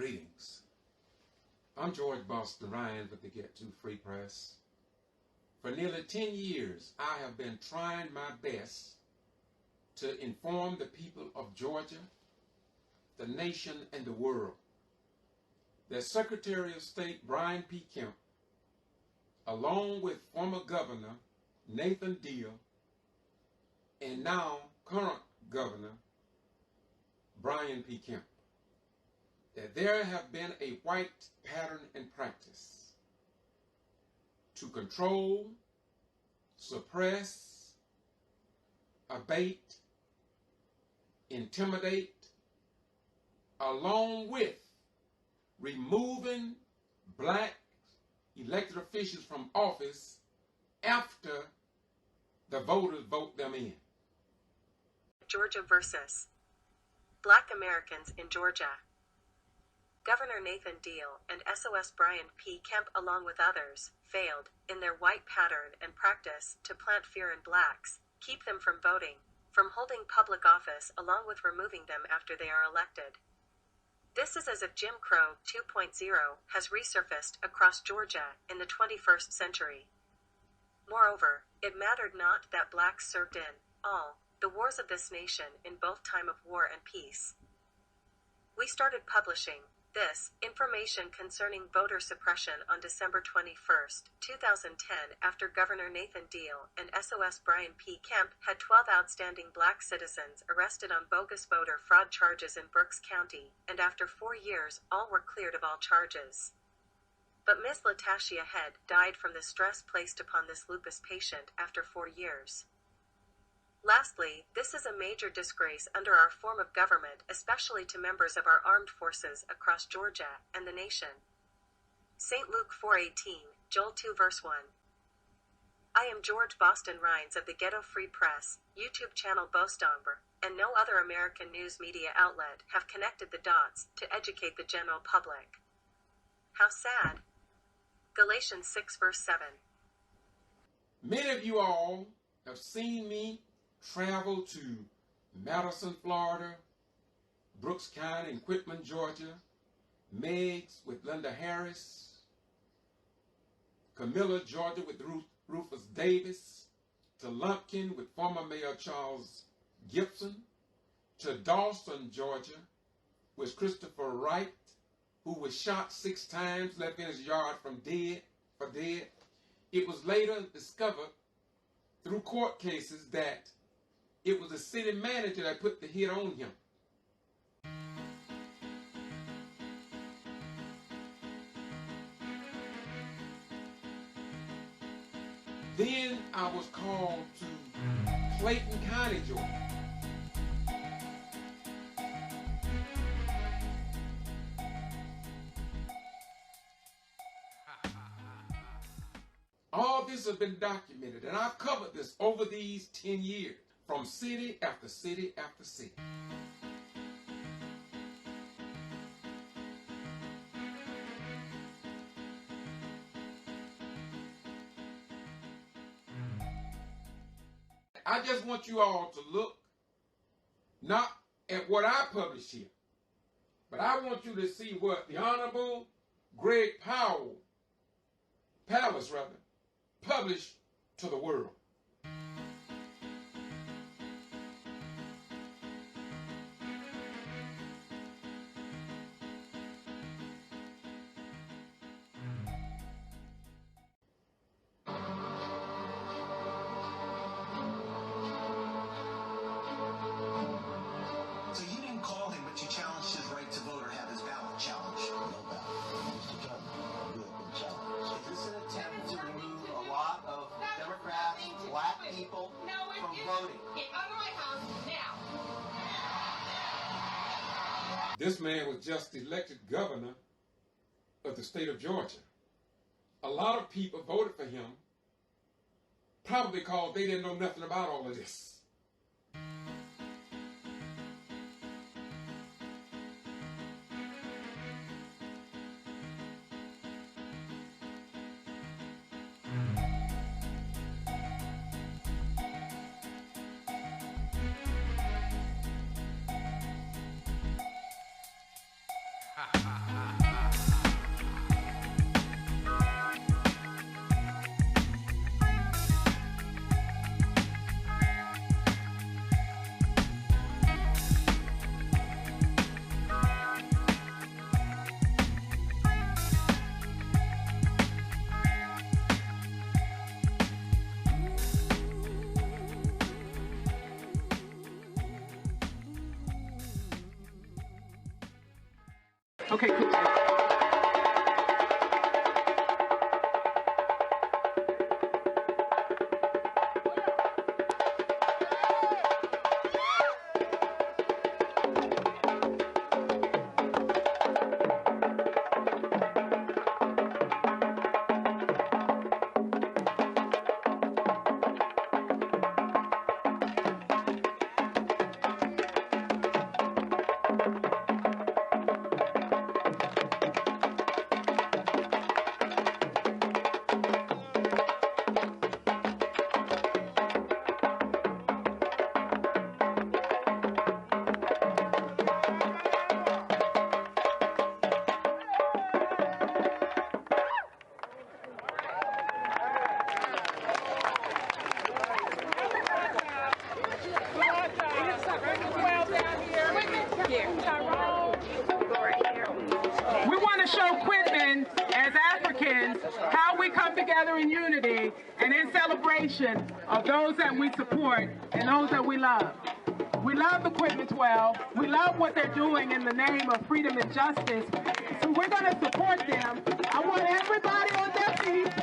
Greetings. I'm George Boston Ryan with the Get To Free Press. For nearly 10 years, I have been trying my best to inform the people of Georgia, the nation, and the world that Secretary of State Brian P. Kemp, along with former Governor Nathan Deal and now current Governor Brian P. Kemp, that there have been a white pattern and practice to control, suppress, abate, intimidate, along with removing black elected officials from office after the voters vote them in. Georgia versus Black Americans in Georgia. Governor Nathan Deal and SOS Brian P. Kemp, along with others, failed, in their white pattern and practice, to plant fear in blacks, keep them from voting, from holding public office, along with removing them after they are elected. This is as if Jim Crow 2.0 has resurfaced across Georgia in the 21st century. Moreover, it mattered not that blacks served in all the wars of this nation in both time of war and peace. We started publishing this information concerning voter suppression on December 21, 2010, after Governor Nathan Deal and SOS Brian P. Kemp had 12 outstanding black citizens arrested on bogus voter fraud charges in Berks County, and after 4 years, all were cleared of all charges. But Ms. Latasha Head died from the stress placed upon this lupus patient after 4 years. Lastly, this is a major disgrace under our form of government, especially to members of our armed forces across Georgia and the nation. St. Luke 4:18, Joel 2 verse 1. I am George Boston Rhines of the Ghetto Free Press, YouTube channel Bostomber, and no other American news media outlet have connected the dots to educate the general public. How sad. Galatians 6 verse 7. Many of you all have seen me travel to Madison, Florida, Brooks County and Quitman, Georgia, Meigs with Linda Harris, Camilla, Georgia with Rufus Davis, to Lumpkin with former Mayor Charles Gibson, to Dawson, Georgia with Christopher Wright, who was shot 6 times, left in his yard for dead. It was later discovered through court cases that it was the city manager that put the hit on him. Then I was called to Clayton County, Georgia. All this has been documented, and I've covered this over these 10 years, from city after city after city. I just want you all to look not at what I publish here, but I want you to see what the Honorable Greg Palace published to the world. So you didn't call him, but you challenged his right to vote or have his ballot challenged. No ballot. Mr. Trump, you have been challenged. Is this an attempt to remove a lot of Democrats, black people from voting? Get out of my house now. This man was just elected governor of the state of Georgia. A lot of people voted for him, probably because they didn't know nothing about all of this. Okay, cool. We want to show Quitman as Africans how we come together in unity and in celebration of those that we support and those that we love. We love the Quitman 12. We love what they're doing in the name of freedom and justice. So we're going to support them. I want everybody on their feet.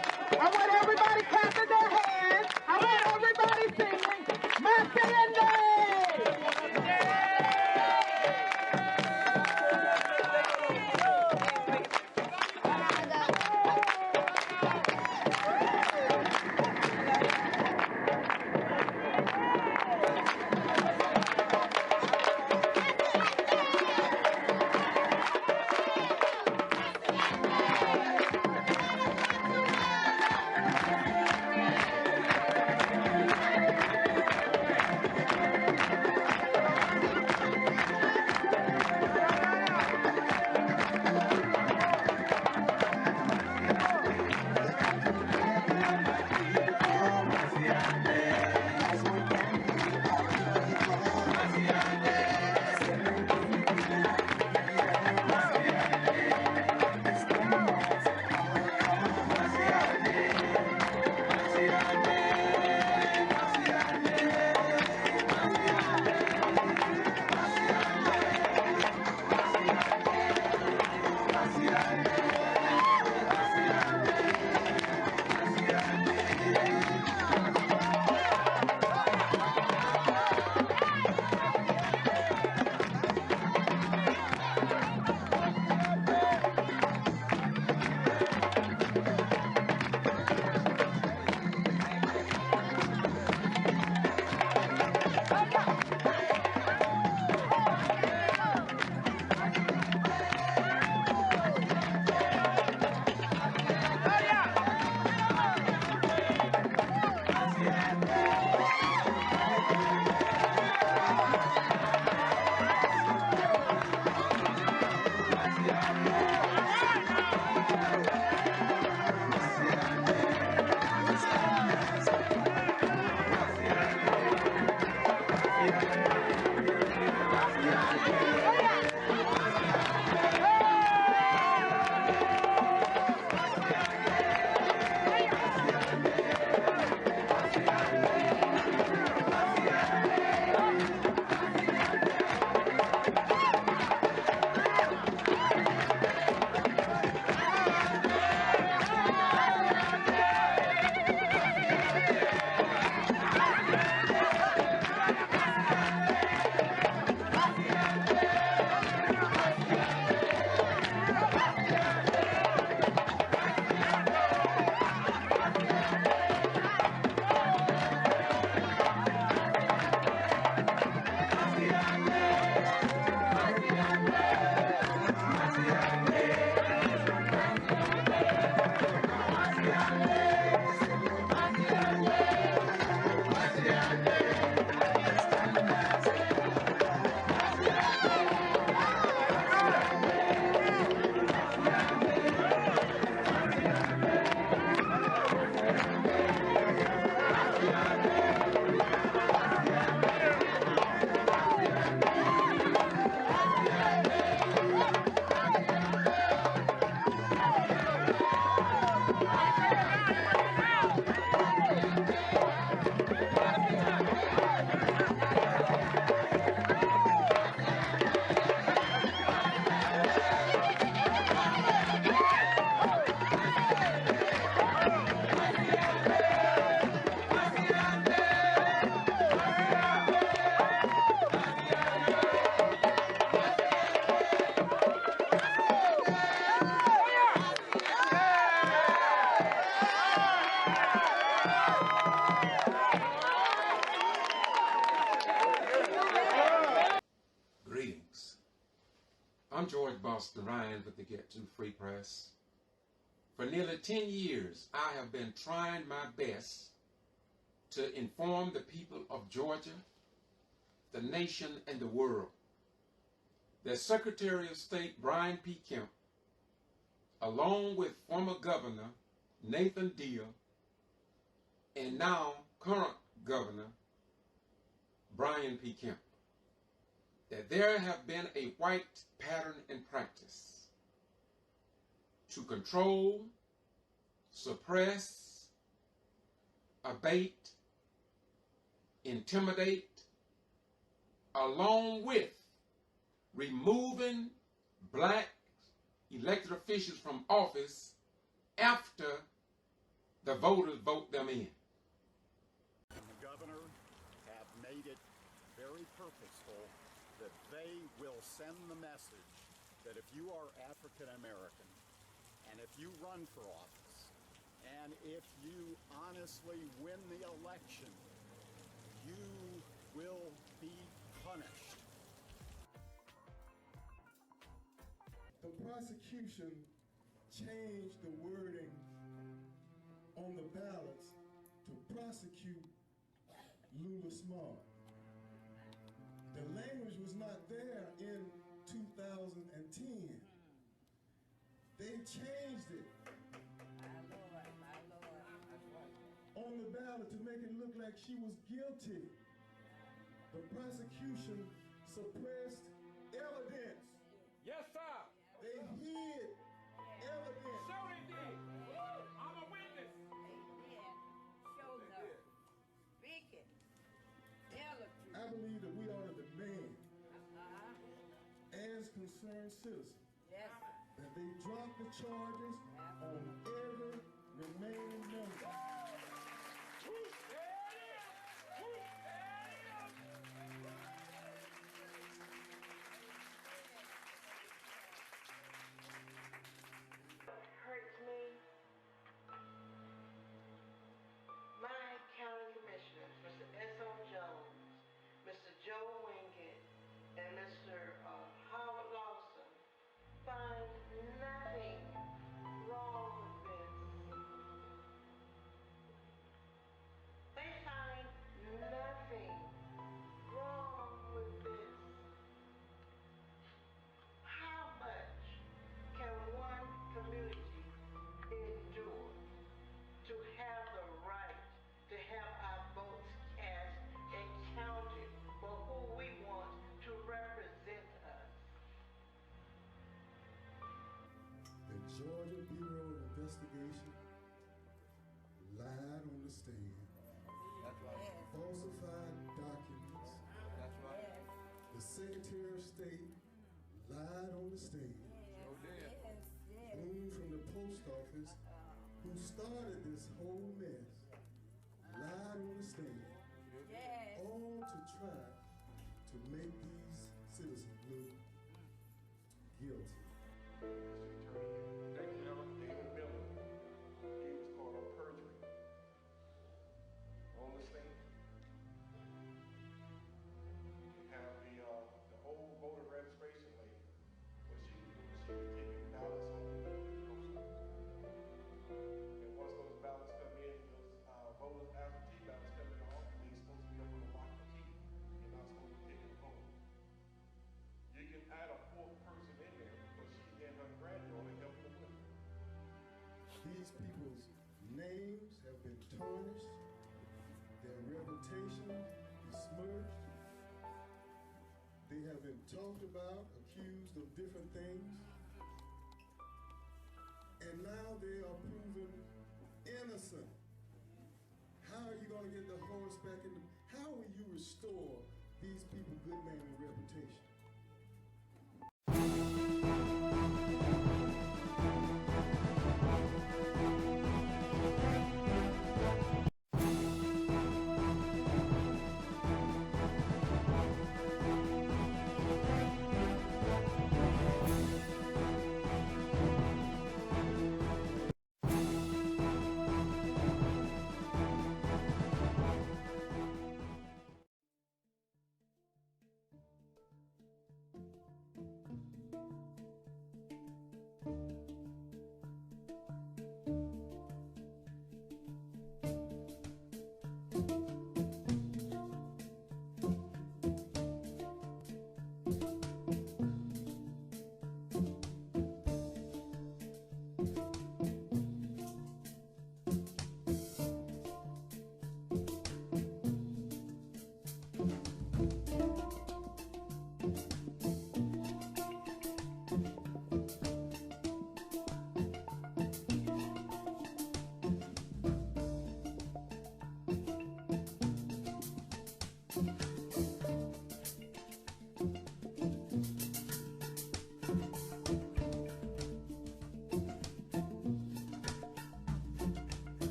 I want everybody clapping their hands. I want everybody singing. Masayende! Boston Ryan with the Get To Free Press. For nearly 10 years, I have been trying my best to inform the people of Georgia, the nation, and the world that Secretary of State Brian P. Kemp, along with former Governor Nathan Deal, and now current Governor Brian P. Kemp, that there have been a white pattern in practice to control, suppress, abate, intimidate, along with removing black elected officials from office after the voters vote them in. And the governor have made it very purposeful that they will send the message that if you are African American and if you run for office and if you honestly win the election, you will be punished. The prosecution changed the wording on the ballots to prosecute Lula Smart. The language was not there in 2010. They changed it on the ballot to make it look like she was guilty. The prosecution suppressed evidence. Yes, sir. They hid evidence. Show they did. I'm a witness. I believe that we ought to demand, as concerned citizens, that they drop the charges on every remaining member. Hurts me. My county commissioners, Mr. S.O. Jones, Mr. Joe Wingate, and Mr. Howard Lawson, find nothing wrong with this. They find nothing wrong with this. How much can one community endure to have the right to have our votes cast and counted for who we want to represent us? The Georgia Bureau of Investigation lied on the stand. That's right. Falsified documents. That's right. The Secretary of State lied on the stand. Sure did. Bloom from the post office, who started this whole mess, lied on the stand. All to try to make these citizens look guilty. David Miller gave us caught on perjury on the stand. We have the old voter registration lady, where she was taking ballots home. And once those ballots come in, those voters absentee ballots come in the office, they're supposed to be able to lock the key. You're not supposed to take it home. You can add a fourth person in there because she and her granddaughter helped them with it. These people's names have been tarnished, their reputation besmirched. They have been talked about, accused of different things, and now they are proven innocent. How are you going to get the horse back in the... How will you restore these people good name and reputation?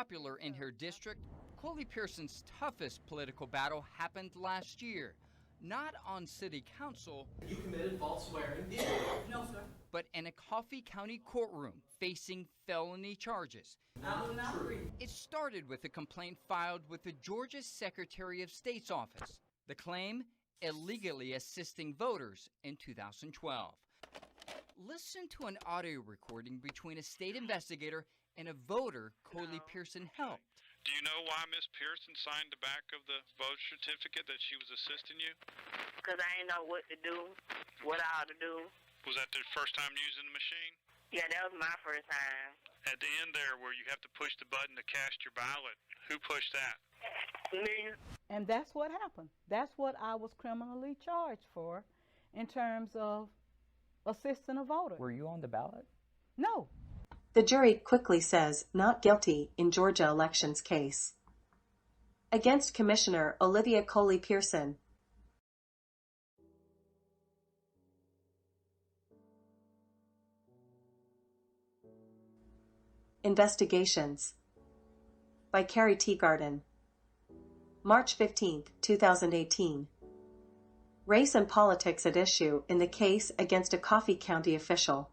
popular in her district, Coley Pearson's toughest political battle happened last year. Not on city council. You committed false swearing. No, sir. But in a Coffee County courtroom facing felony charges. Not true. It started with a complaint filed with the Georgia Secretary of State's office. The claim, illegally assisting voters in 2012. Listen to an audio recording between a state investigator and a voter Coley Pearson helped. Do you know why Miss Pearson signed the back of the vote certificate that she was assisting you? Because I didn't know what to do, what I ought to do. Was that the first time using the machine? Yeah, that was my first time. At the end there where you have to push the button to cast your ballot, who pushed that? Me. And that's what happened. That's what I was criminally charged for in terms of assisting a voter. Were you on the ballot? No. The jury quickly says not guilty in Georgia elections case against Commissioner Olivia Coley Pearson. Investigations by Carrie Teagarden. March 15, 2018. Race and politics at issue in the case against a Coffee County official.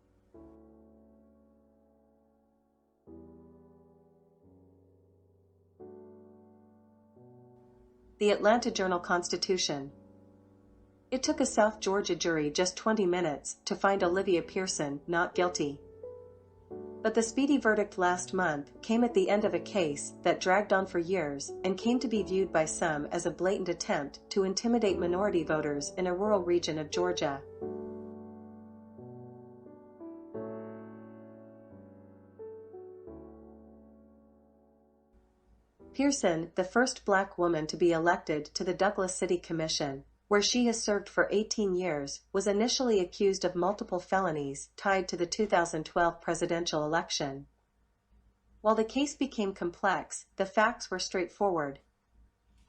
The Atlanta Journal-Constitution. It took a South Georgia jury just 20 minutes to find Olivia Pearson not guilty. But the speedy verdict last month came at the end of a case that dragged on for years and came to be viewed by some as a blatant attempt to intimidate minority voters in a rural region of Georgia. Pearson, the first black woman to be elected to the Douglas City Commission, where she has served for 18 years, was initially accused of multiple felonies tied to the 2012 presidential election. While the case became complex, the facts were straightforward.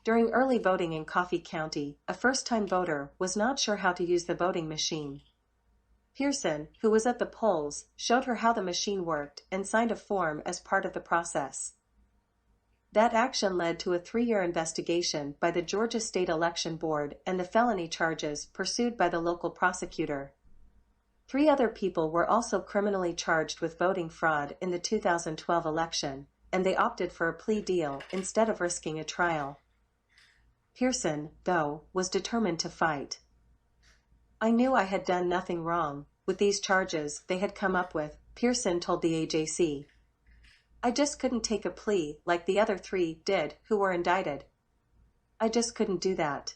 During early voting in Coffee County, a first-time voter was not sure how to use the voting machine. Pearson, who was at the polls, showed her how the machine worked and signed a form as part of the process. That action led to a 3-year investigation by the Georgia State Election Board and the felony charges pursued by the local prosecutor. 3 other people were also criminally charged with voting fraud in the 2012 election, and they opted for a plea deal instead of risking a trial. Pearson, though, was determined to fight. "I knew I had done nothing wrong with these charges they had come up with," Pearson told the AJC. "I just couldn't take a plea like the other 3 did who were indicted. I just couldn't do that."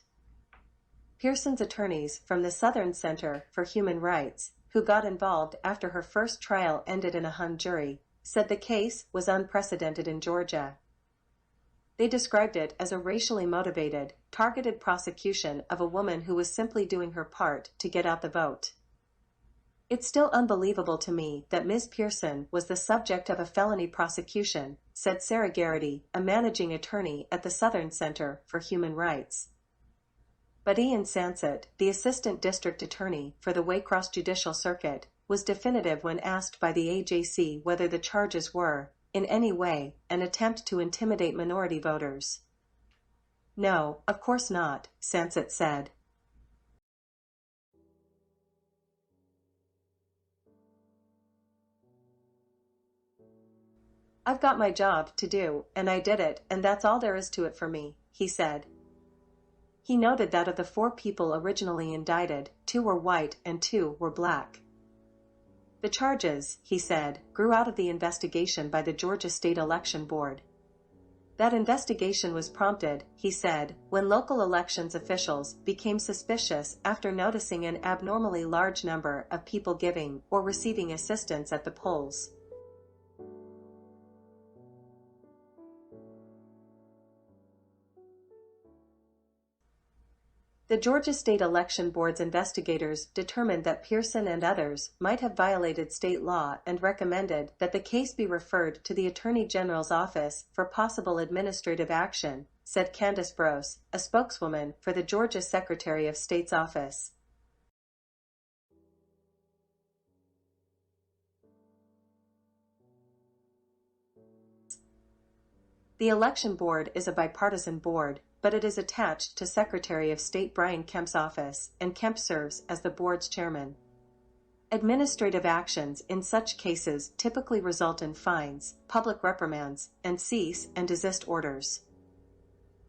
Pearson's attorneys from the Southern Center for Human Rights, who got involved after her first trial ended in a hung jury, said the case was unprecedented in Georgia. They described it as a racially motivated, targeted prosecution of a woman who was simply doing her part to get out the vote. "It's still unbelievable to me that Ms. Pearson was the subject of a felony prosecution," said Sarah Garrity, a managing attorney at the Southern Center for Human Rights. But Ian Sansett, the assistant district attorney for the Waycross Judicial Circuit, was definitive when asked by the AJC whether the charges were, in any way, an attempt to intimidate minority voters. "No, of course not," Sansett said. "I've got my job to do, and I did it, and that's all there is to it for me," he said. He noted that of the 4 people originally indicted, 2 were white and 2 were black. The charges, he said, grew out of the investigation by the Georgia State Election Board. That investigation was prompted, he said, when local elections officials became suspicious after noticing an abnormally large number of people giving or receiving assistance at the polls. The Georgia State Election Board's investigators determined that Pearson and others might have violated state law and recommended that the case be referred to the Attorney General's office for possible administrative action, said Candace Brose, a spokeswoman for the Georgia Secretary of State's office. The election board is a bipartisan board, but it is attached to Secretary of State Brian Kemp's office, and Kemp serves as the board's chairman. Administrative actions in such cases typically result in fines, public reprimands, and cease and desist orders.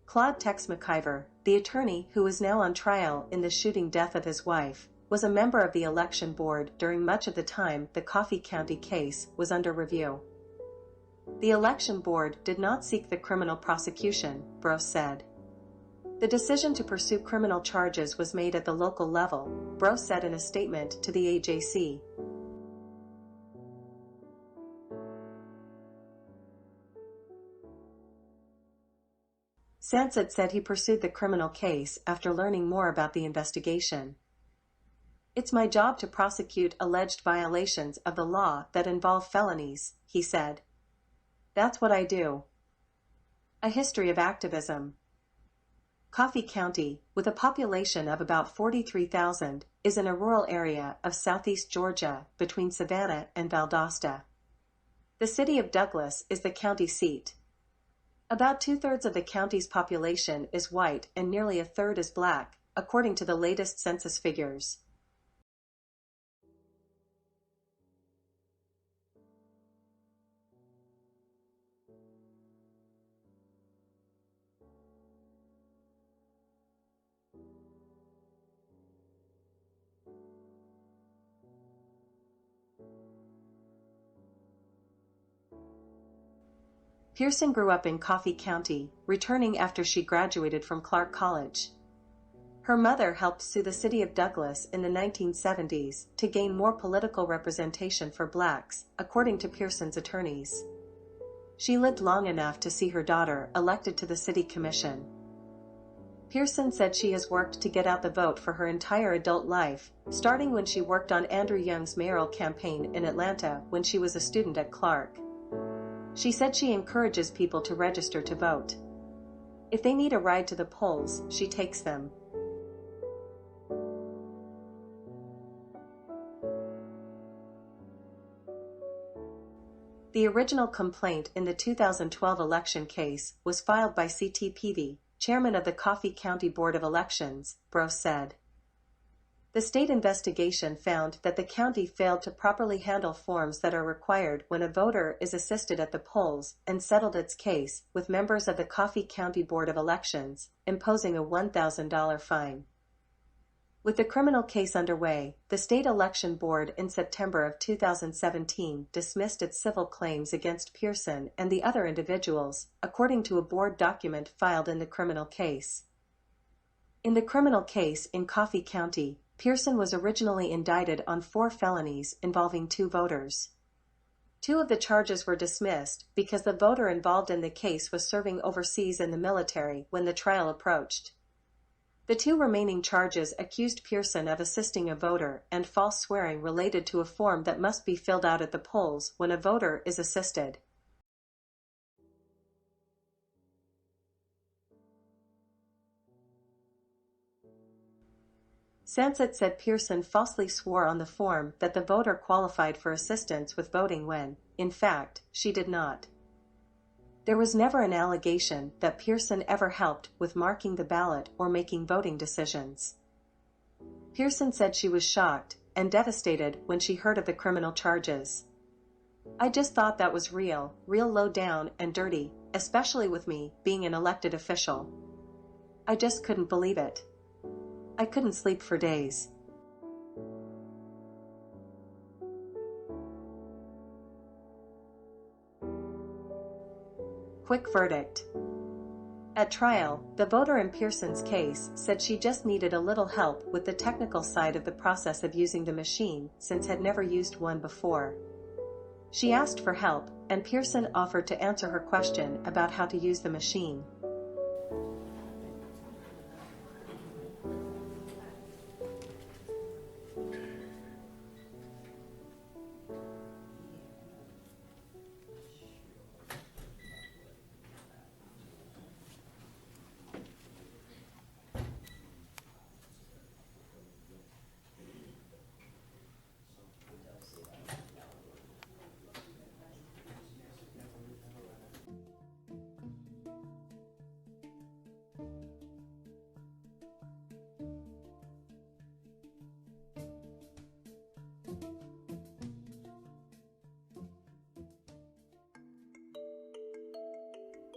Claude Tex McIver, the attorney who is now on trial in the shooting death of his wife, was a member of the election board during much of the time the Coffee County case was under review. The election board did not seek the criminal prosecution, Bro said. The decision to pursue criminal charges was made at the local level, Bro said in a statement to the AJC. Sansett said he pursued the criminal case after learning more about the investigation. It's my job to prosecute alleged violations of the law that involve felonies, he said. That's what I do. A history of activism. Coffee County, with a population of about 43,000, is in a rural area of southeast Georgia between Savannah and Valdosta. The city of Douglas is the county seat. About 2/3 of the county's population is white and nearly 1/3 is black, according to the latest census figures. Pearson grew up in Coffee County, returning after she graduated from Clark College. Her mother helped sue the city of Douglas in the 1970s to gain more political representation for blacks, according to Pearson's attorneys. She lived long enough to see her daughter elected to the city commission. Pearson said she has worked to get out the vote for her entire adult life, starting when she worked on Andrew Young's mayoral campaign in Atlanta when she was a student at Clark. She said she encourages people to register to vote. If they need a ride to the polls, she takes them. The original complaint in the 2012 election case was filed by C.T. Peavy, chairman of the Coffee County Board of Elections, Bro said. The state investigation found that the county failed to properly handle forms that are required when a voter is assisted at the polls and settled its case with members of the Coffee County Board of Elections, imposing a $1,000 fine. With the criminal case underway, the state election board in September of 2017 dismissed its civil claims against Pearson and the other individuals, according to a board document filed in the criminal case. In the criminal case in Coffee County, Pearson was originally indicted on 4 felonies involving 2 voters. 2 of the charges were dismissed because the voter involved in the case was serving overseas in the military when the trial approached. The 2 remaining charges accused Pearson of assisting a voter and false swearing related to a form that must be filled out at the polls when a voter is assisted. Sansett said Pearson falsely swore on the form that the voter qualified for assistance with voting when, in fact, she did not. There was never an allegation that Pearson ever helped with marking the ballot or making voting decisions. Pearson said she was shocked and devastated when she heard of the criminal charges. I just thought that was real low down and dirty, especially with me being an elected official. I just couldn't believe it. I couldn't sleep for days. Quick verdict. At trial, the voter in Pearson's case said she just needed a little help with the technical side of the process of using the machine since had never used one before. She asked for help, and Pearson offered to answer her question about how to use the machine.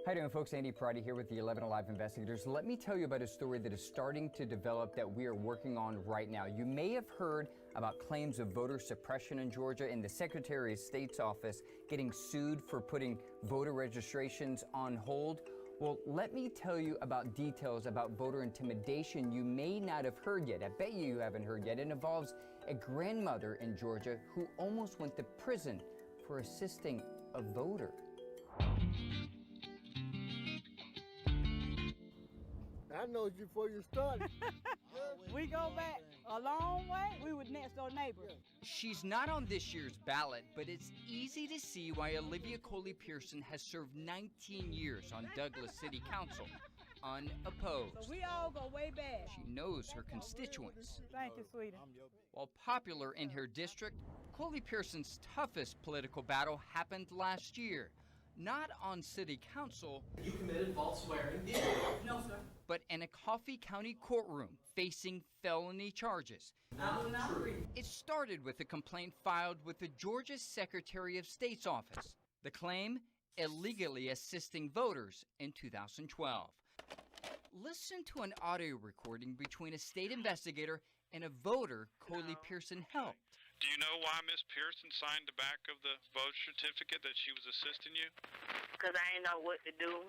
How you doing, folks? Andy Parati here with the 11 Alive Investigators. Let me tell you about a story that is starting to develop that we are working on right now. You may have heard about claims of voter suppression in Georgia and the Secretary of State's office getting sued for putting voter registrations on hold. Well, let me tell you about details about voter intimidation you may not have heard yet. I bet you haven't heard yet. It involves a grandmother in Georgia who almost went to prison for assisting a voter. I know you before you started. We go back a long way. We were next door neighbors. She's not on this year's ballot, but it's easy to see why Olivia Coley Pearson has served 19 years on Douglas City Council, unopposed. So we all go way back. She knows her constituents. Thank you, sweetie. While popular in her district, Coley Pearson's toughest political battle happened last year. Not on city council. You committed false swearing. No, sir. But in a Coffee County courtroom facing felony charges. Not true. It started with a complaint filed with the Georgia Secretary of State's office. The claim, illegally assisting voters in 2012. Listen to an audio recording between a state investigator and a voter Coley Pearson helped. Do you know why Miss Pearson signed the back of the vote certificate that she was assisting you? Because I didn't know what to do,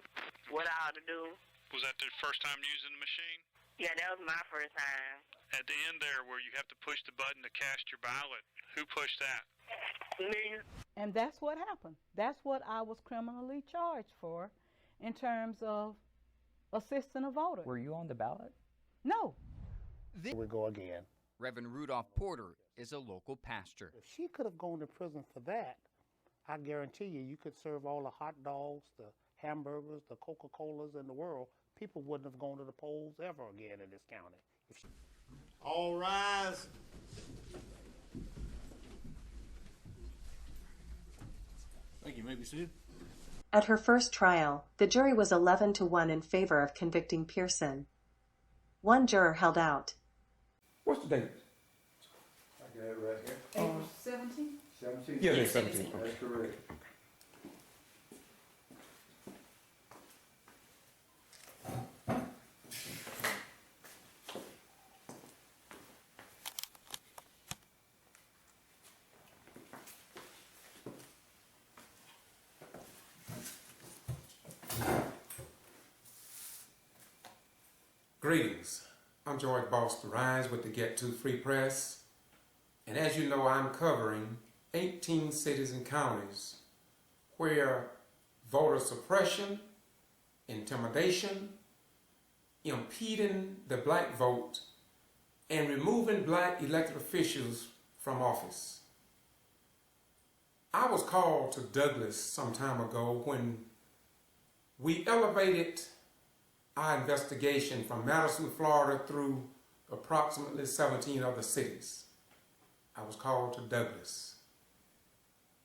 what I ought to do. Was that the first time using the machine? Yeah, that was my first time. At the end there where you have to push the button to cast your ballot, who pushed that? Me. And that's what happened. That's what I was criminally charged for in terms of assisting a voter. Were you on the ballot? No. Here we go again. Reverend Rudolph Porter is a local pastor. If she could have gone to prison for that, I guarantee you could serve all the hot dogs, the hamburgers, the Coca-Colas in the world. People wouldn't have gone to the polls ever again in this county. All rise. Thank you. May be seated. At her first trial, the jury was 11-1 in favor of convicting Pearson. One juror held out. What's the date? I got it right here. April 17th? 17? Yeah, it's 17. That's correct. Greetings. I'm George Boston Rhines with the Get To Free Press. And as you know, I'm covering 18 cities and counties where voter suppression, intimidation, impeding the black vote, and removing black elected officials from office. I was called to Douglas some time ago when we elevated our investigation from Madison, Florida through approximately 17 other cities. I was called to Douglas.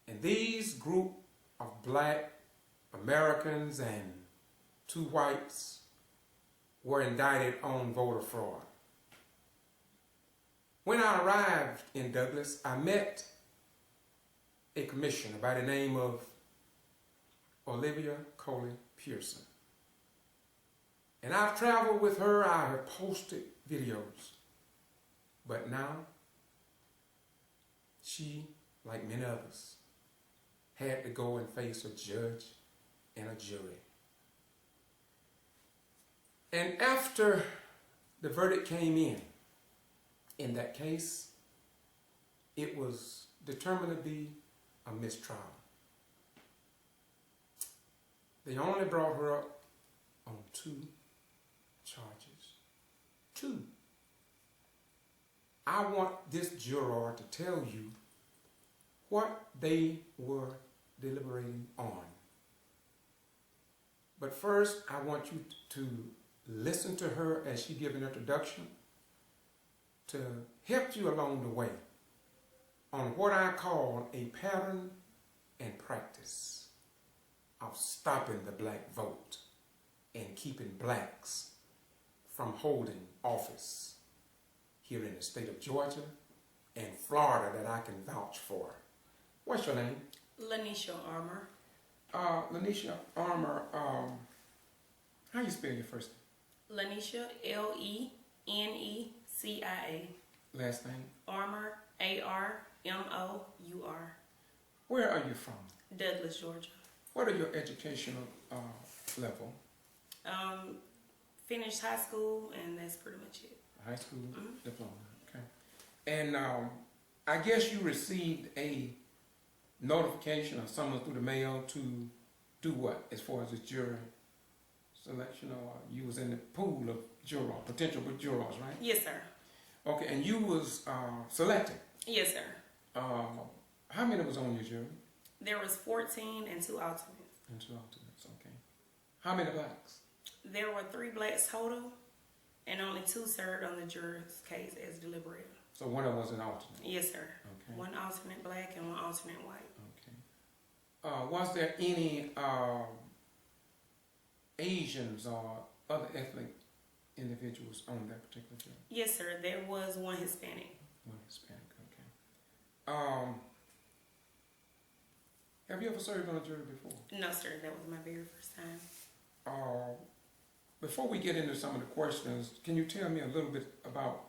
And these group of black Americans and 2 whites were indicted on voter fraud. When I arrived in Douglas, I met a commissioner by the name of Olivia Coley Pearson. And I've traveled with her, I have posted videos. But now, she, like many others, had to go and face a judge and a jury. And after the verdict came in that case, it was determined to be a mistrial. They only brought her up on 2 charges. 2. I want this juror to tell you what they were deliberating on. But first, I want you to listen to her as she gives an introduction to help you along the way on what I call a pattern and practice of stopping the black vote and keeping blacks from holding office here in the state of Georgia and Florida that I can vouch for. What's your name? Lanisha Armour. Lanisha Armour, how you spell your first name? Lanisha, Lenecia. Last name? Armour, Armour. Where are you from? Douglas, Georgia. What are your educational level? Finished high school, and that's pretty much it. High school diploma, okay. And I guess you received a notification or someone through the mail to do what as far as the jury selection, or you was in the pool of potential jurors, right? Yes, sir. Okay, and you was selected? Yes, sir. How many was on your jury? There was 14 and 2 alternates. And 2 alternates, okay. How many blacks? There were 3 blacks total, and only 2 served on the juror's case as deliberator. So one of them was an alternate? Yes, sir. Okay. 1 alternate black and 1 alternate white. Okay. Was there any Asians or other ethnic individuals on that particular jury? Yes, sir. There was 1 Hispanic. 1 Hispanic, okay. Have you ever served on a jury before? No, sir. That was my very first time. Before we get into some of the questions, can you tell me a little bit about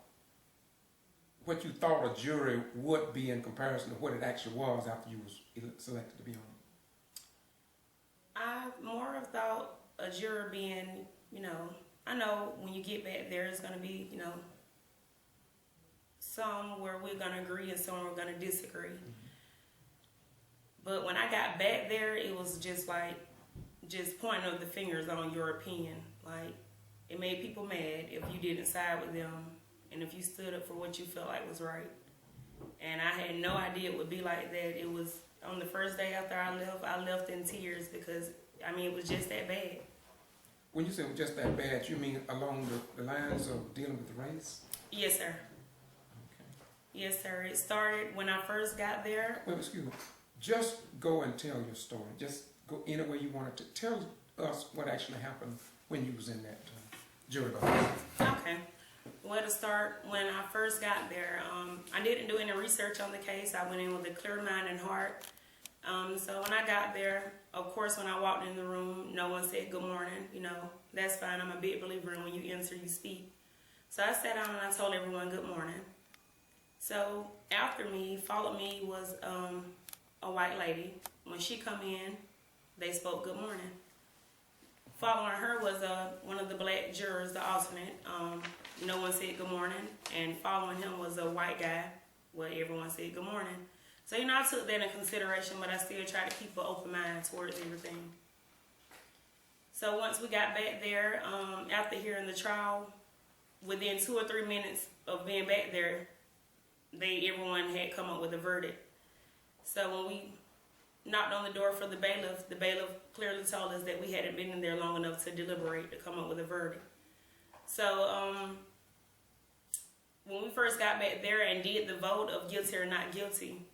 what you thought a jury would be in comparison to what it actually was after you was selected to be on it? I more have thought a juror being, I know when you get back there, it's going to be, some where we're going to agree and some we're going to disagree. But when I got back there, it was just pointing of the fingers on your opinion. Like, it made people mad if you didn't side with them and if you stood up for what you felt like was right. And I had no idea it would be like that. It was on the first day after I left in tears because, it was just that bad. When you say it was just that bad, you mean along the lines of dealing with race? Yes, sir. Okay. Yes, sir. It started when I first got there. Well, excuse me. Just go and tell your story. Just go any way you wanted to. Tell us what actually happened when you was in that jury box. Okay. Well, to start, when I first got there, I didn't do any research on the case. I went in with a clear mind and heart. So when I got there, of course, when I walked in the room, no one said good morning. That's fine. I'm a big believer in when you enter, you speak. So I sat down and I told everyone good morning. So after me, followed me was a white lady. When she come in, they spoke good morning. Following her was one of the black jurors, the alternate. No one said good morning. And following him was a white guy, where everyone said good morning. So, I took that in consideration, but I still tried to keep an open mind towards everything. So once we got back there, after hearing the trial, within 2 or 3 minutes of being back there, everyone had come up with a verdict. So when we knocked on the door for the bailiff clearly told us that we hadn't been in there long enough to deliberate to come up with a verdict. So when we first got back there and did the vote of guilty or not guilty,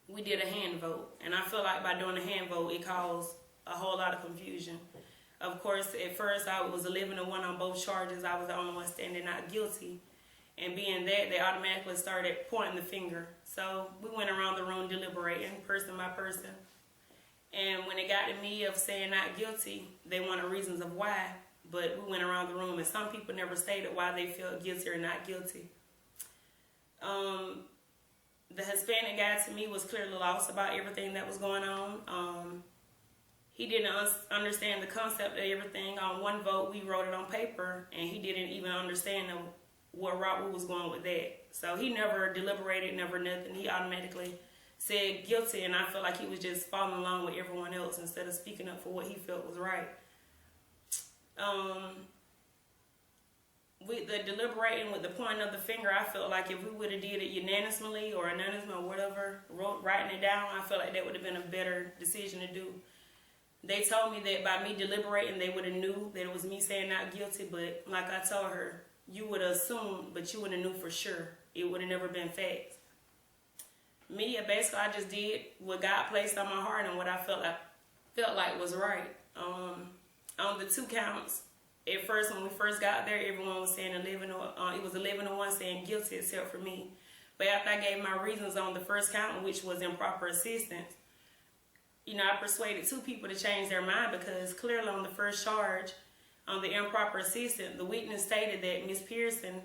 we did a hand vote. And I feel like by doing a hand vote, it caused a whole lot of confusion. Of course, at first I was 11-1 on both charges. I was the only one standing not guilty. And being that, they automatically started pointing the finger. So we went around the room deliberating, person by person. And when it got to me of saying not guilty, they wanted reasons of why. But we went around the room, and some people never stated why they felt guilty or not guilty. The Hispanic guy, to me, was clearly lost about everything that was going on. He didn't understand the concept of everything. On one vote, we wrote it on paper, and he didn't even understand what route we was going with that. So he never deliberated, never nothing. He automatically said guilty, and I felt like he was just following along with everyone else instead of speaking up for what he felt was right. With the deliberating, with the pointing of the finger, I felt like if we would have did it unanimously or anonymously or whatever, writing it down, I felt like that would have been a better decision to do. They told me that by me deliberating, they would have knew that it was me saying not guilty, but like I told her, you would have assumed, but you would have knew for sure. It would have never been facts. Me, basically, I just did what God placed on my heart and what I felt like was right. On the 2 counts, at first, when we first got there, everyone was saying 11. It was 11-1 saying guilty, except for me. But after I gave my reasons on the first count, which was improper assistance, I persuaded 2 people to change their mind because clearly on the first charge, on the improper assistant, the witness stated that Ms. Pearson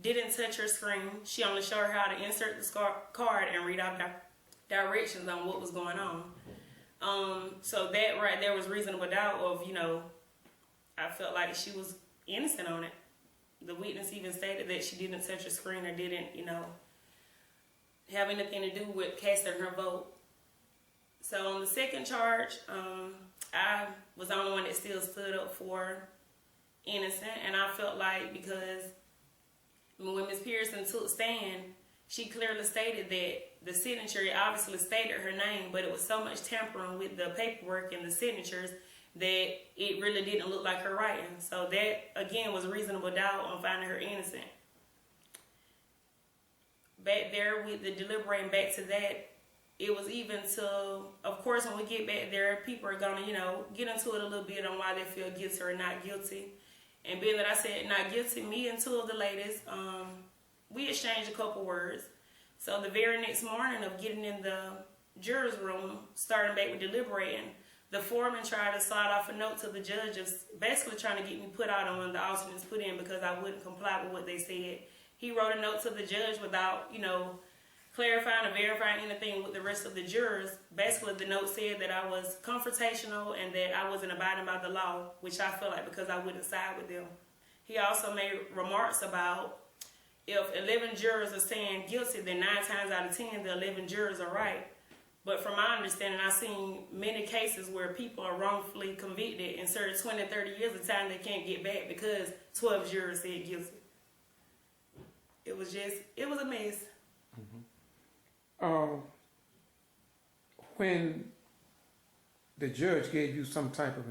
didn't touch her screen. She only showed her how to insert the card and read out directions on what was going on. So that right there was reasonable doubt of, I felt like she was innocent on it. The witness even stated that she didn't touch her screen or didn't, have anything to do with casting her vote. So on the second charge, I was the only one that still stood up for innocent, and I felt like because when Ms. Pearson took stand, she clearly stated that the signature obviously stated her name, but it was so much tampering with the paperwork and the signatures that it really didn't look like her writing. So that, again, was reasonable doubt on finding her innocent. Back there with the deliberating back to that, it was even till, of course, when we get back there, people are going to, get into it a little bit on why they feel guilty or not guilty. And being that I said not guilty, me and 2 of the ladies, we exchanged a couple words. So the very next morning of getting in the juror's room, starting back with deliberating, the foreman tried to slide off a note to the judge, basically trying to get me put out on one of the alternates put in because I wouldn't comply with what they said. He wrote a note to the judge without, clarifying or verifying anything with the rest of the jurors. Basically, the note said that I was confrontational and that I wasn't abiding by the law, which I feel like because I wouldn't side with them. He also made remarks about if 11 jurors are saying guilty, then 9 times out of 10, the 11 jurors are right. But from my understanding, I've seen many cases where people are wrongfully convicted and serve 20, 30 years of time they can't get back because 12 jurors said guilty. It was a mess. When the judge gave you some type of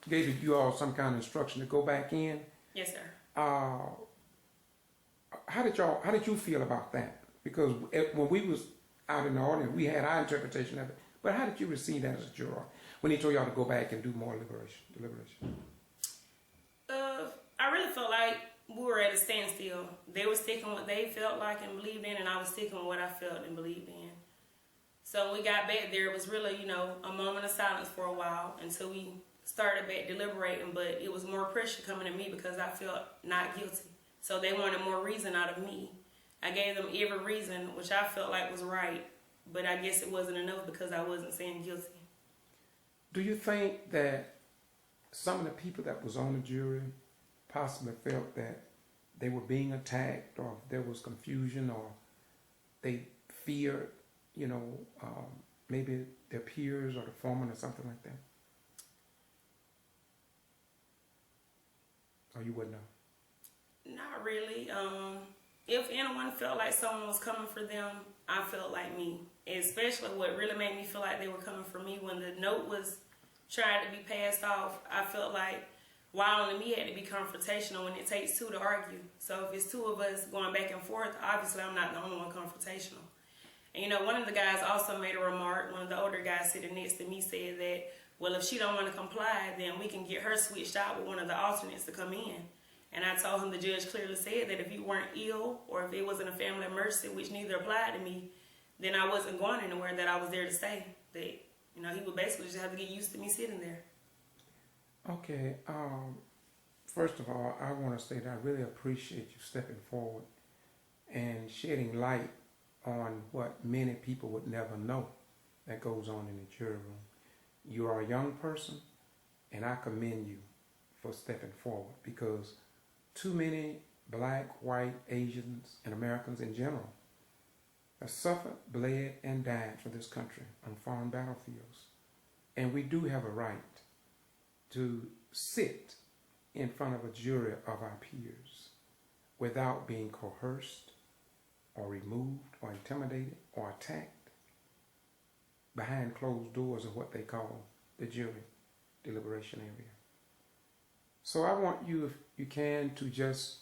gave you all some kind of instruction to go back in. Yes, sir. How did you feel about that? Because when we was out in the audience, we had our interpretation of it. But how did you receive that as a juror when he told y'all to go back and do more deliberation? I really felt like we were at a standstill. They were sticking what they felt like and believed in, and I was sticking with what I felt and believed in. So when we got back there, it was really, a moment of silence for a while until we started back deliberating, but it was more pressure coming to me because I felt not guilty. So they wanted more reason out of me. I gave them every reason, which I felt like was right, but I guess it wasn't enough because I wasn't saying guilty. Do you think that some of the people that was on the jury possibly felt that they were being attacked, or there was confusion, or they feared, maybe their peers or the foreman or something like that? Or you wouldn't know? Not really. If anyone felt like someone was coming for them, I felt like me. Especially what really made me feel like they were coming for me when the note was trying to be passed off. I felt like why only me had to be confrontational when it takes 2 to argue. So if it's 2 of us going back and forth, obviously I'm not the only one confrontational. And one of the guys also made a remark. One of the older guys sitting next to me said that, well, if she don't want to comply, then we can get her switched out with one of the alternates to come in. And I told him the judge clearly said that if you weren't ill or if it wasn't a family emergency, which neither applied to me, then I wasn't going anywhere, that I was there to stay. That, he would basically just have to get used to me sitting there. Okay. First of all, I want to say that I really appreciate you stepping forward and shedding light on what many people would never know that goes on in the jury room. You are a young person, and I commend you for stepping forward because too many black, white, Asians, and Americans in general have suffered, bled, and died for this country on foreign battlefields. And we do have a right to sit in front of a jury of our peers without being coerced or removed or intimidated or attacked behind closed doors of what they call the jury deliberation area. So I want you, if you can, to just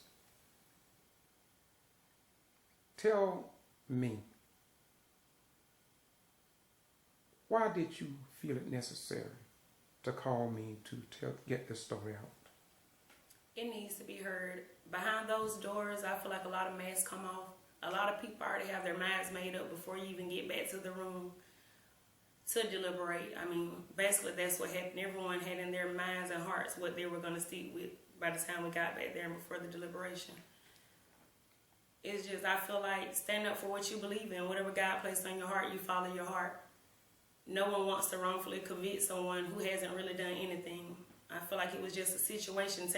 tell me, why did you feel it necessary to call me to get this story out? It needs to be heard. Behind those doors, I feel like a lot of masks come off. A lot of people already have their minds made up before you even get back to the room to deliberate. I mean, basically that's what happened. Everyone had in their minds and hearts what they were going to stick with by the time we got back there and before the deliberation. It's just, I feel like stand up for what you believe in. Whatever God placed on your heart, you follow your heart. No one wants to wrongfully convict someone who hasn't really done anything. I feel like it was just a situation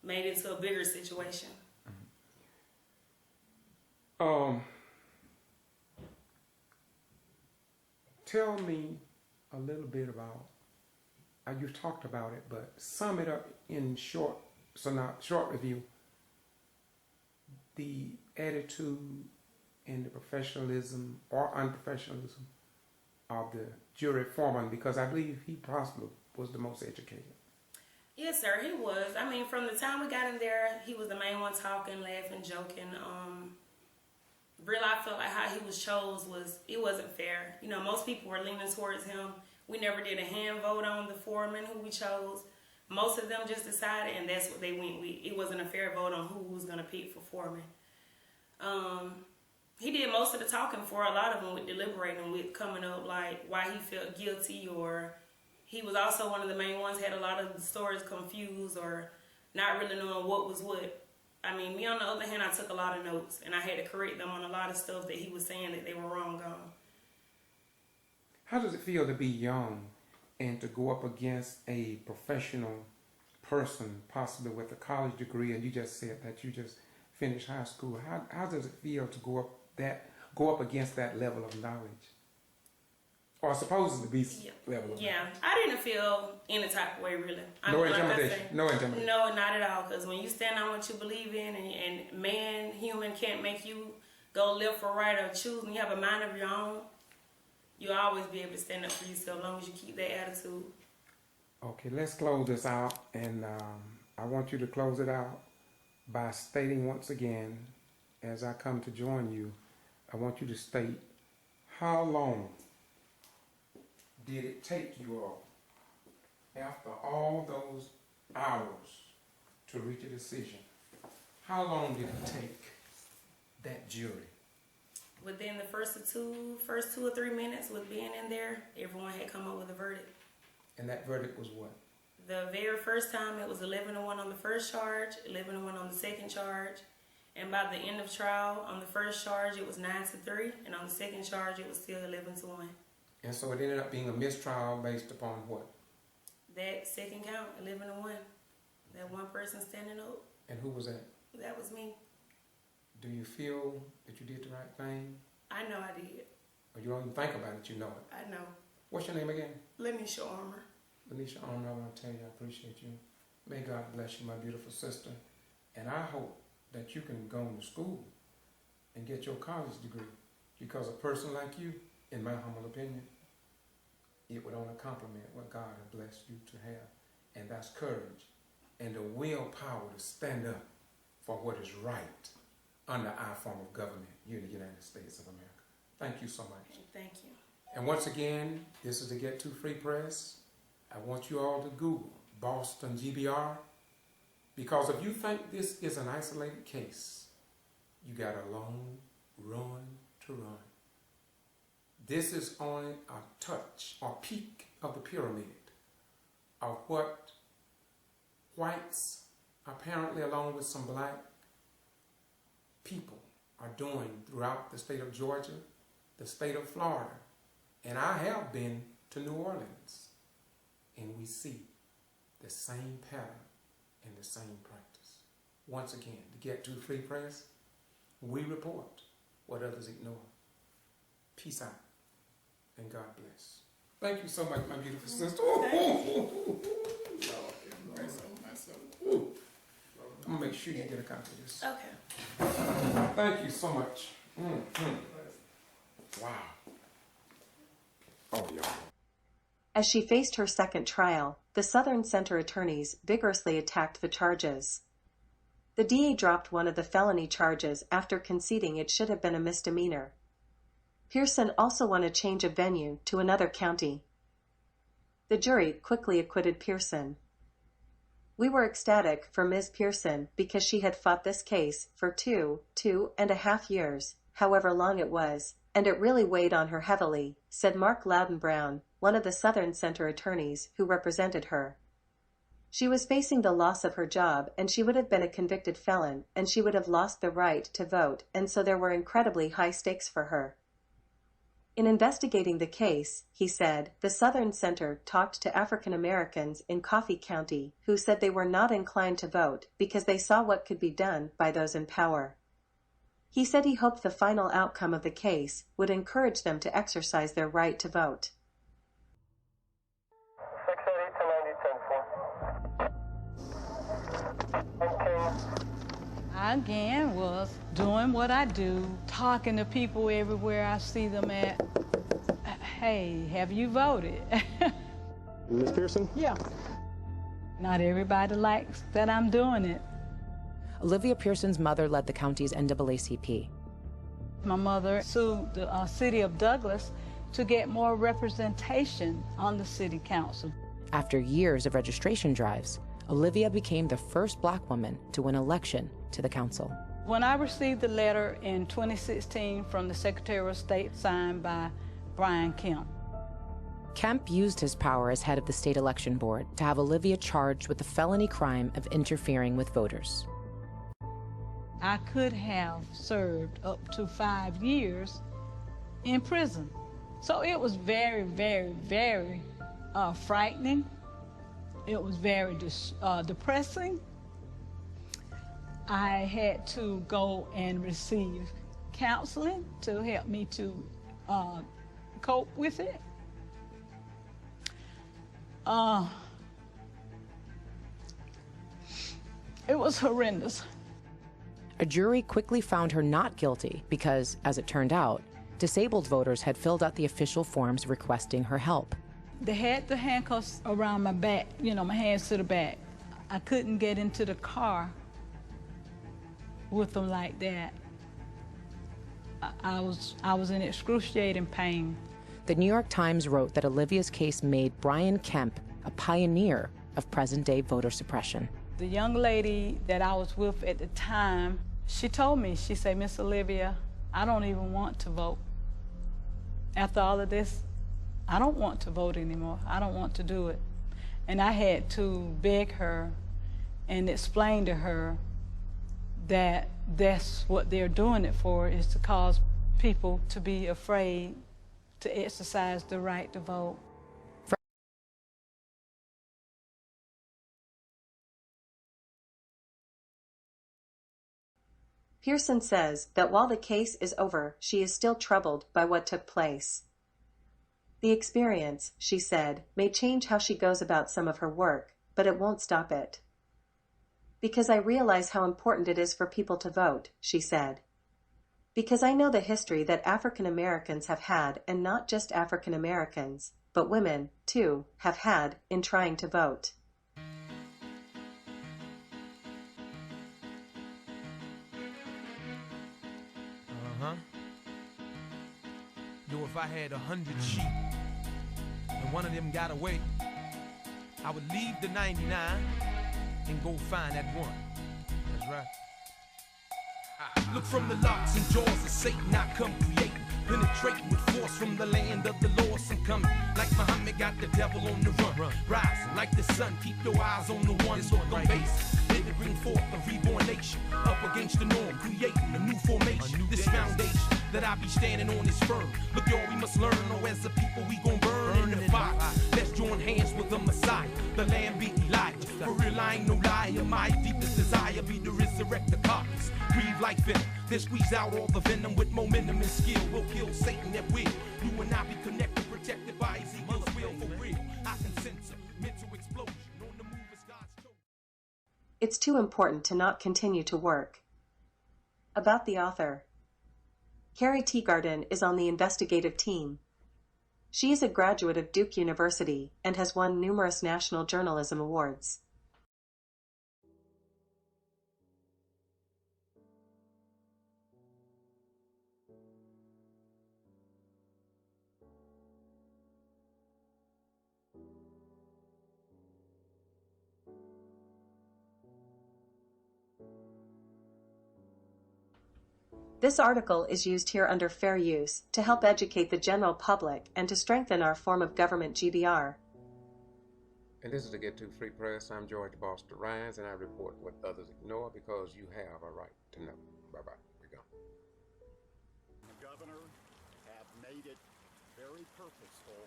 made into a bigger situation. Tell me a little bit about, you've talked about it, but sum it up in short review, the attitude and the professionalism or unprofessionalism of the jury foreman, because I believe he possibly was the most educated. Yes, sir, he was. I mean, from the time we got in there, he was the main one talking, laughing, joking. Really, I felt like how he was it wasn't fair. You know, most people were leaning towards him. We never did a hand vote on the foreman who we chose. Most of them just decided, and that's what they went with. It wasn't a fair vote on who was going to pick for foreman. He did most of the talking for a lot of them with deliberating, with coming up like why he felt guilty, or he was also one of the main ones, had a lot of the stories confused or not really knowing what was what. I mean, me on the other hand, I took a lot of notes and I had to correct them on a lot of stuff that he was saying that they were wrong on. How does it feel to be young and to go up against a professional person, possibly with a college degree, and you just said that you just finished high school? How does it feel to go up against that level of knowledge? Or supposed to be level of knowledge? I didn't feel any type of way, really. No intimidation? No intimidation? No, not at all, because when you stand on what you believe in and human can't make you go left or right or choose, when you have a mind of your own, you'll always be able to stand up for yourself as long as you keep that attitude. Okay, let's close this out, and I want you to close it out by stating once again, as I come to join you, I want you to state how long did it take you all, after all those hours, to reach a decision? How long did it take that jury? Within the first 2 or 3 minutes with being in there, everyone had come up with a verdict. And that verdict was what? The very first time it was 11-1 on the first charge, 11-1 on the second charge, and by the end of trial, on the first charge it was 9-3, and on the second charge it was still 11-1. And so it ended up being a mistrial based upon what? That second count, 11-1. That one person standing up. And who was that? That was me. Do you feel that you did the right thing? I know I did. Or you don't even think about it, you know it? I know. What's your name again? Lanisha Armour. Lanisha Armour, I want to tell you I appreciate you. May God bless you, my beautiful sister. And I hope that you can go to school and get your college degree, because a person like you, in my humble opinion, it would only complement what God has blessed you to have. And that's courage and the willpower to stand up for what is right under our form of government here in the United States of America. Thank you so much. Thank you. And once again, this is the Get To Free Press. I want you all to Google Boston G.B.R. because if you think this is an isolated case, you got a long run to run. This is only a touch or peak of the pyramid of what whites, apparently along with some black people, are doing throughout the state of Georgia, the state of Florida. And I have been to New Orleans, and we see the same pattern and the same practice. Once again, to Get To Free Press, we report what others ignore. Peace out, and God bless. Thank you so much, my beautiful sister. I'm going to make sure you get a copy of this. Okay. Thank you so much. Wow. Oh, yeah. As she faced her second trial, the Southern Center attorneys vigorously attacked the charges. The DA dropped one of the felony charges after conceding it should have been a misdemeanor. Pearson also won a change of venue to another county. The jury quickly acquitted Pearson. We were ecstatic for Ms. Pearson because she had fought this case for 2.5 years, however long it was, and and it really weighed on her heavily, said Mark Loudon Brown, one of the Southern Center attorneys who represented her. She was facing the loss of her job, and she would have been a convicted felon, and she would have lost the right to vote, and so there were incredibly high stakes for her. In investigating the case, he said, the Southern Center talked to African Americans in Coffee County who said they were not inclined to vote because they saw what could be done by those in power. He said he hoped the final outcome of the case would encourage them to exercise their right to vote. 680 I again was doing what I do, talking to people everywhere I see them at. Hey, have you voted? Ms. Pearson? Yeah. Not everybody likes that I'm doing it. Olivia Pearson's mother led the county's NAACP. My mother sued the city of Douglas to get more representation on the city council. After years of registration drives, Olivia became the first Black woman to win election to the council. When I received the letter in 2016 from the Secretary of State signed by Brian Kemp. Kemp used his power as head of the state election board to have Olivia charged with the felony crime of interfering with voters. I could have served up to 5 years in prison. So it was very, very, very frightening. It was very depressing. I had to go and receive counseling to help me to cope with it. It was horrendous. A jury quickly found her not guilty because, as it turned out, disabled voters had filled out the official forms requesting her help. They had the handcuffs around my back, my hands to the back. I couldn't get into the car with them like that. I was in excruciating pain. The New York Times wrote that Olivia's case made Brian Kemp a pioneer of present-day voter suppression. The young lady that I was with at the time, she told me, she said, Miss Olivia, I don't even want to vote. After all of this, I don't want to vote anymore. I don't want to do it. And I had to beg her and explain to her that that's what they're doing it for, is to cause people to be afraid to exercise the right to vote. Pearson says that while the case is over, she is still troubled by what took place. The experience, she said, may change how she goes about some of her work, but it won't stop it. Because I realize how important it is for people to vote, she said. Because I know the history that African Americans have had, and not just African Americans, but women, too, have had in trying to vote. Yo, if I had 100 sheep and one of them got away, I would leave the 99 and go find that one. That's right. Look from the locks and jaws of Satan, I come creating, penetrating with force from the land of the lost. I'm coming like Muhammad got the devil on the run. Rising like the sun, keep your eyes on the one. Look on base, here to bring forth a reborn nation, up against the norm, creating a new formation. This foundation that I be standing on is firm. Look, y'all, we must learn, or as a people we gon' burn in the fire. Let's join hands with the Messiah, the Lamb be Elijah. For real, I ain't no liar. My deepest desire be to resurrect the carcass, breathe like venom, then squeeze out all the venom with momentum and skill. We'll kill Satan at will. You and I be connected, protected by Ezekiel's will for real. I can sense a mental explosion on the move as God's chosen. It's too important to not continue to work. About the author. Carrie Teagarden is on the investigative team. She is a graduate of Duke University and has won numerous national journalism awards. This article is used here under fair use to help educate the general public and to strengthen our form of government G.B.R. And this is to Get to Free Press. I'm George Boston Rhymes, and I report what others ignore because you have a right to know. Bye-bye. We're gone. The governor have made it very purposeful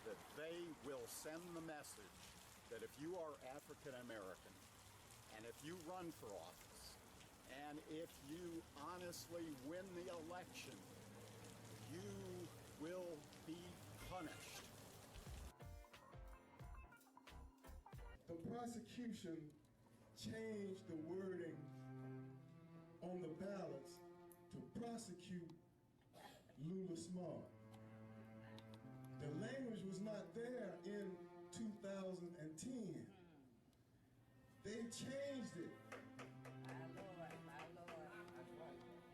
that they will send the message that if you are African American and if you run for office and if you honestly win the election, you will be punished. The prosecution changed the wording on the ballots to prosecute Lula Smart. The language was not there in 2010. They changed it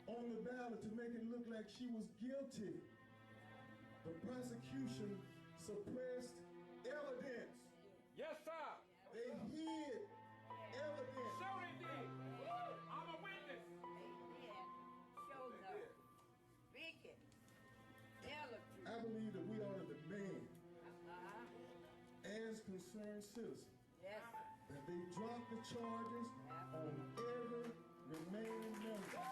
on the ballot to make it look like she was guilty. The prosecution suppressed evidence. Yes, sir. They hid evidence. Show they did. I'm a witness. I believe that we ought to demand, as concerned citizens, that they drop the charges on every remaining member.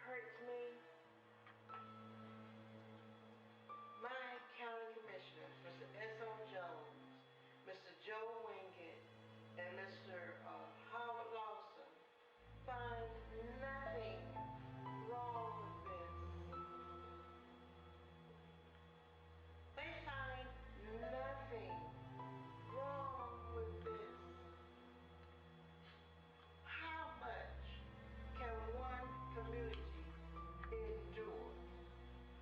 Hurts me. My county commissioners, Mr. S.O. Jones, Mr. Joe Wingate, and Mr. Howard Lawson, find nothing wrong with this. They find nothing wrong with this. How much can one community endure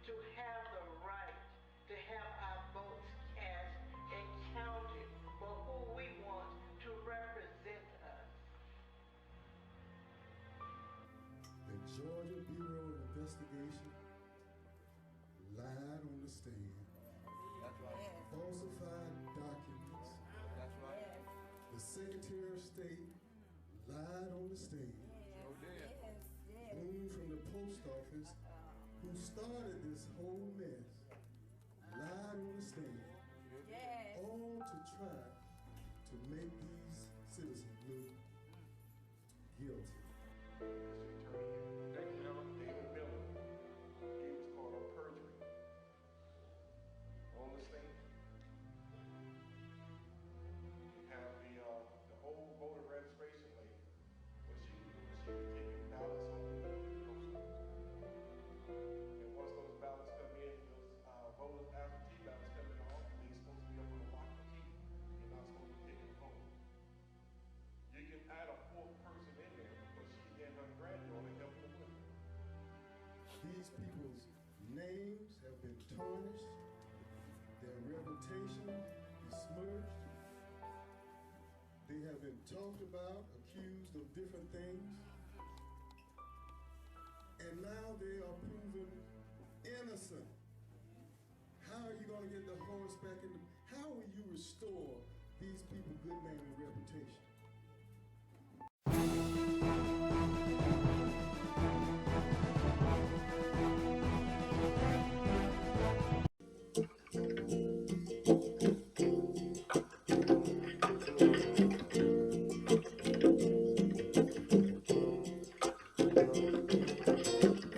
to have the right to have our votes cast and counted for who we want to represent us? The Georgia Bureau of Investigation lied on the stand. That's right. Falsified documents. That's right. The Secretary of State lied on the stand. Sure did. Boone from the post office, who started this whole mess, lied on the stand. All to try to make these citizens look guilty. David Miller gave us called on perjury on the stand. We have the old voter registration lady, where she was taking ballots home. And once those ballots come in, those voters, absentee ballots come in, they're supposed to be up on the lock and key. You're not supposed to take them home. You can add a fourth person in there because she and her granddaughter help them with it. These people's names have been tarnished, their reputation besmirched. They have been talked about, accused of different things, and now they are proven innocent. How are you going to get the horse back in the... How will you restore these people good name and reputation?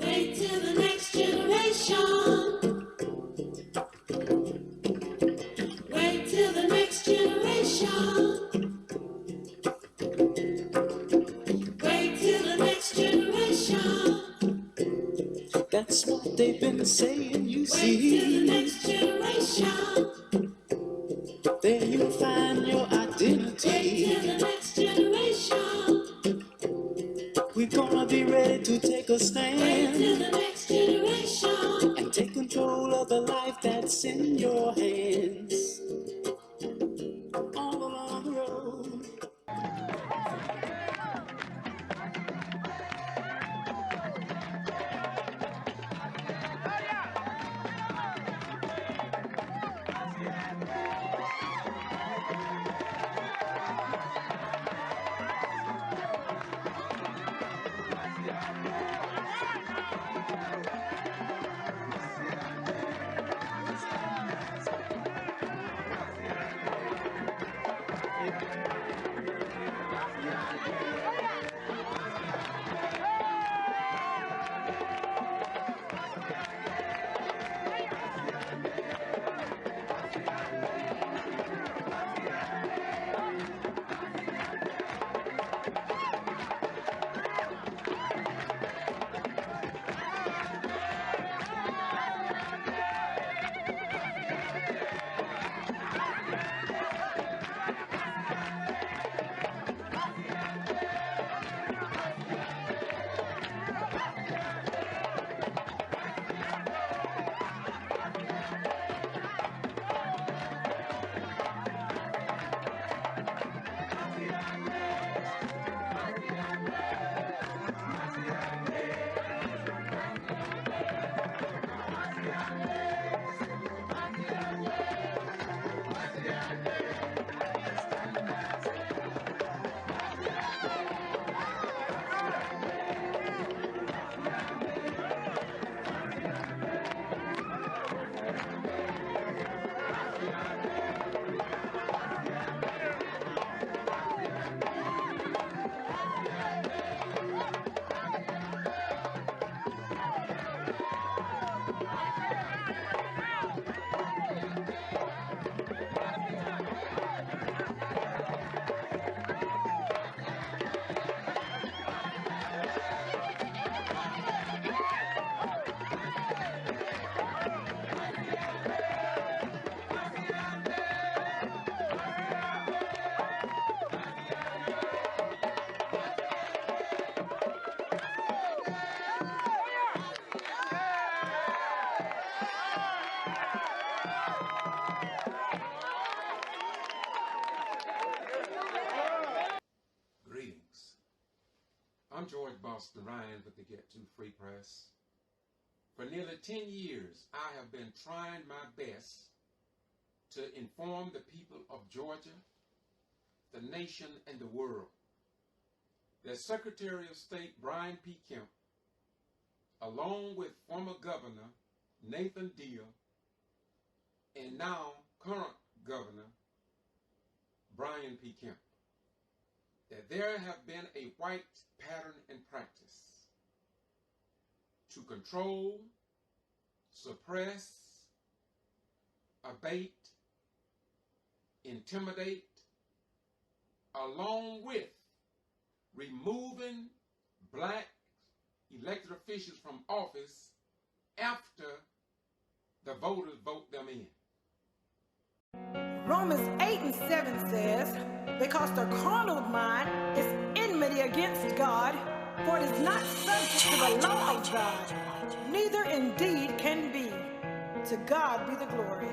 Wait till the next generation. Wait till the next generation. Wait till the next generation. That's what they've been saying, you Wait see. till the next generation. There you'll find your identity. Wait till the next generation. We're gonna be ready to take a Wait stand till the next generation. and take control of the life that's in your hands. All along the road. Boston Ryan, but they get too free press. For nearly 10 years, I have been trying my best to inform the people of Georgia, the nation, and the world that Secretary of State Brian P. Kemp, along with former Governor Nathan Deal, and now current Governor Brian P. Kemp, that there have been a white pattern and practice to control, suppress, abate, intimidate, along with removing black elected officials from office after the voters vote them in. Romans 8:7 says, because the carnal mind is enmity against God, for it is not subject to the law of God, neither indeed can be. To God be the glory.